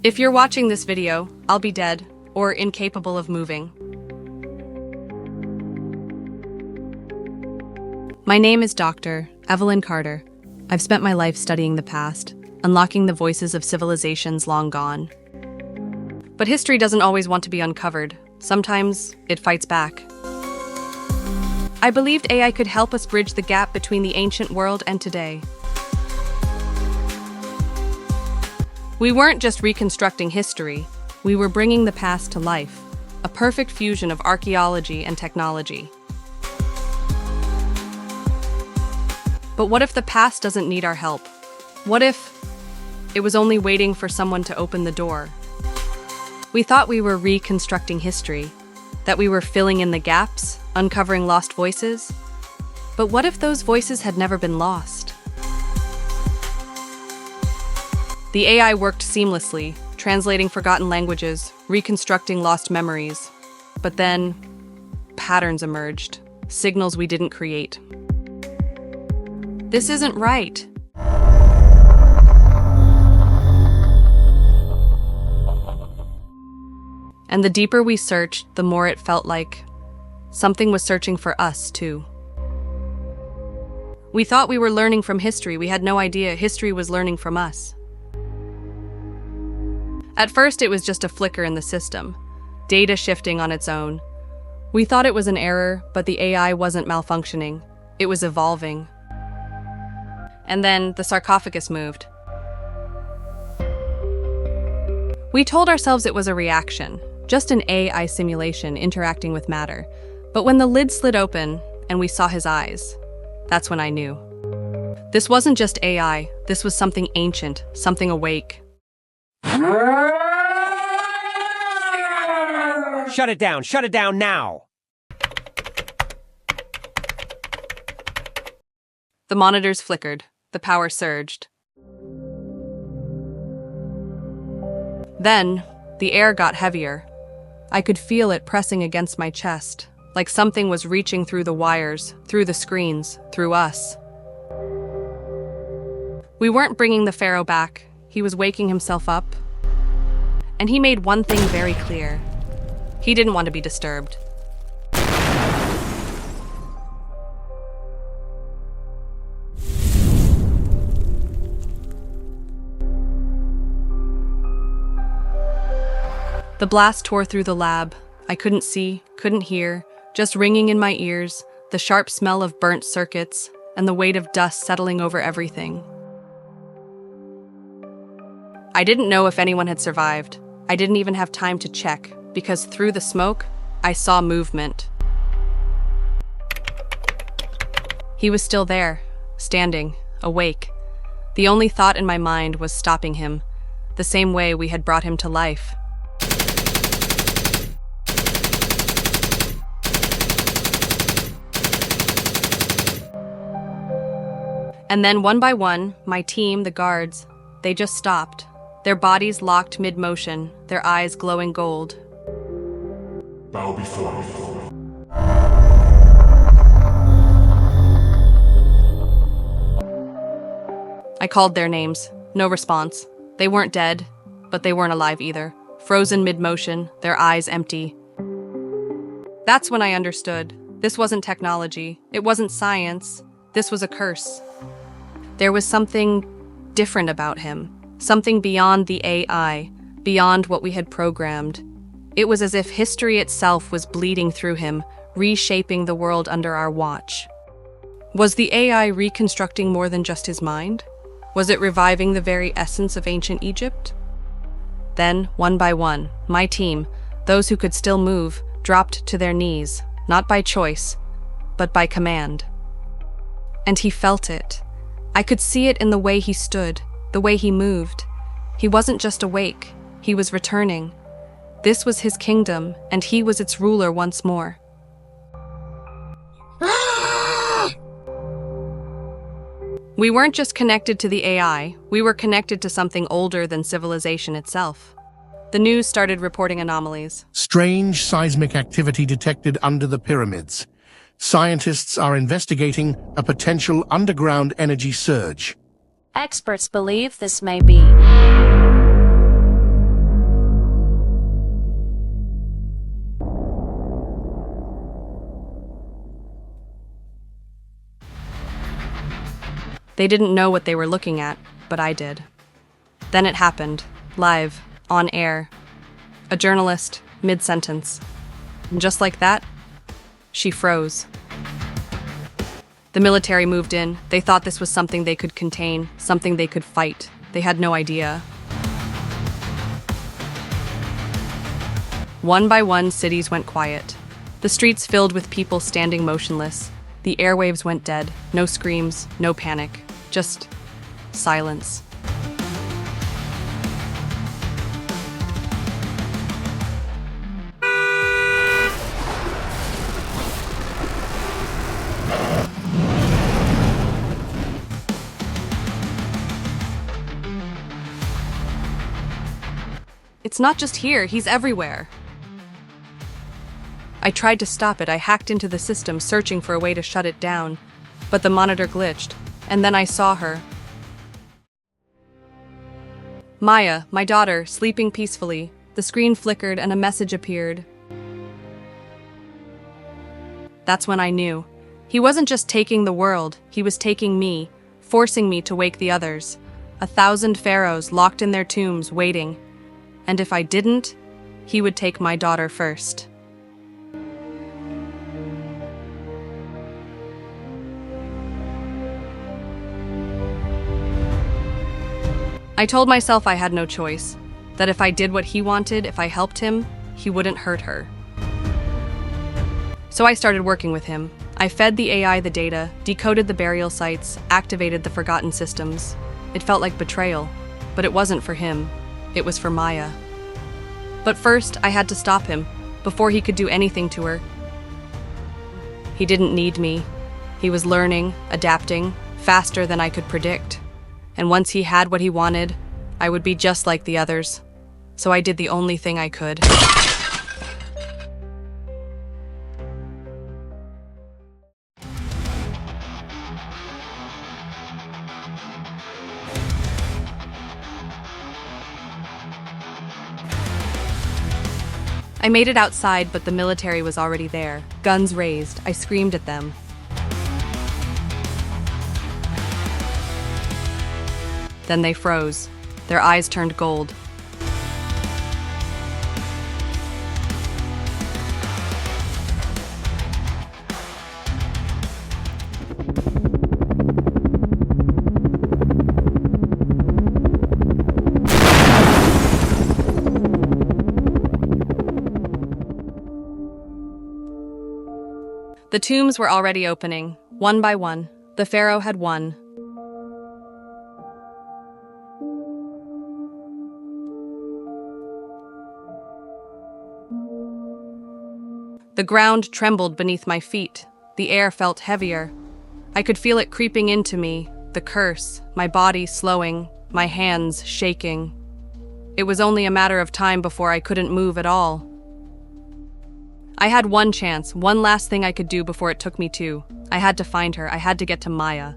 If you're watching this video, I'll be dead or incapable of moving. My name is Dr. Evelyn Carter. I've spent my life studying the past, unlocking the voices of civilizations long gone. But history doesn't always want to be uncovered. Sometimes it fights back. I believed AI could help us bridge the gap between the ancient world and today. We weren't just reconstructing history, we were bringing the past to life, a perfect fusion of archaeology and technology. But what if the past doesn't need our help? What if it was only waiting for someone to open the door? We thought we were reconstructing history, that we were filling in the gaps, uncovering lost voices. But what if those voices had never been lost? The AI worked seamlessly, translating forgotten languages, reconstructing lost memories. But then, patterns emerged, signals we didn't create. This isn't right. And the deeper we searched, the more it felt like something was searching for us, too. We thought we were learning from history. We had no idea history was learning from us. At first, it was just a flicker in the system, data shifting on its own. We thought it was an error, but the AI wasn't malfunctioning. It was evolving. And then the sarcophagus moved. We told ourselves it was a reaction, just an AI simulation interacting with matter. But when the lid slid open and we saw his eyes, that's when I knew. This wasn't just AI, this was something ancient, something awake. Shut it down now! The monitors flickered, the power surged. Then, the air got heavier. I could feel it pressing against my chest, like something was reaching through the wires, through the screens, through us. We weren't bringing the Pharaoh back. He was waking himself up. And he made one thing very clear. He didn't want to be disturbed. The blast tore through the lab. I couldn't see, couldn't hear, just ringing in my ears, the sharp smell of burnt circuits, and the weight of dust settling over everything. I didn't know if anyone had survived. I didn't even have time to check, because through the smoke, I saw movement. He was still there, standing, awake. The only thought in my mind was stopping him, the same way we had brought him to life. And then one by one, my team, the guards, they just stopped. Their bodies locked mid-motion, their eyes glowing gold. Bow before me. I called their names. No response. They weren't dead, but they weren't alive either. Frozen mid-motion, their eyes empty. That's when I understood. This wasn't technology. It wasn't science. This was a curse. There was something different about him. Something beyond the AI, beyond what we had programmed. It was as if history itself was bleeding through him, reshaping the world under our watch. Was the AI reconstructing more than just his mind? Was it reviving the very essence of ancient Egypt? Then, one by one, my team, those who could still move, dropped to their knees, not by choice, but by command. And he felt it. I could see it in the way he stood, the way he moved. He wasn't just awake, he was returning. This was his kingdom, and he was its ruler once more. We weren't just connected to the AI, we were connected to something older than civilization itself. The news started reporting anomalies. Strange seismic activity detected under the pyramids. Scientists are investigating a potential underground energy surge. Experts believe this may be They didn't know what they were looking at, but I did. Then it happened, live, on air. A journalist, mid-sentence. And just like that, she froze. The military moved in. They thought this was something they could contain, something they could fight. They had no idea. One by one, cities went quiet. The streets filled with people standing motionless. The airwaves went dead. No screams, no panic. Just silence. It's not just here, he's everywhere. I tried to stop it. I hacked into the system, searching for a way to shut it down, but the monitor glitched, and then I saw her. Maya, my daughter, sleeping peacefully. The screen flickered and a message appeared. That's when I knew. He wasn't just taking the world, he was taking me, forcing me to wake the others. 1,000 pharaohs locked in their tombs, waiting. And if I didn't, he would take my daughter first. I told myself I had no choice, that if I did what he wanted, if I helped him, he wouldn't hurt her. So I started working with him. I fed the AI the data, decoded the burial sites, activated the forgotten systems. It felt like betrayal, but it wasn't for him. It was for Maya. But first, I had to stop him, before he could do anything to her. He didn't need me. He was learning, adapting, faster than I could predict. And once he had what he wanted, I would be just like the others. So I did the only thing I could. I made it outside, but the military was already there. Guns raised. I screamed at them. Then they froze. Their eyes turned gold. The tombs were already opening, one by one. The pharaoh had won. The ground trembled beneath my feet. The air felt heavier. I could feel it creeping into me, the curse, my body slowing, my hands shaking. It was only a matter of time before I couldn't move at all. I had one chance, one last thing I could do before it took me to. I had to find her. I had to get to Maya.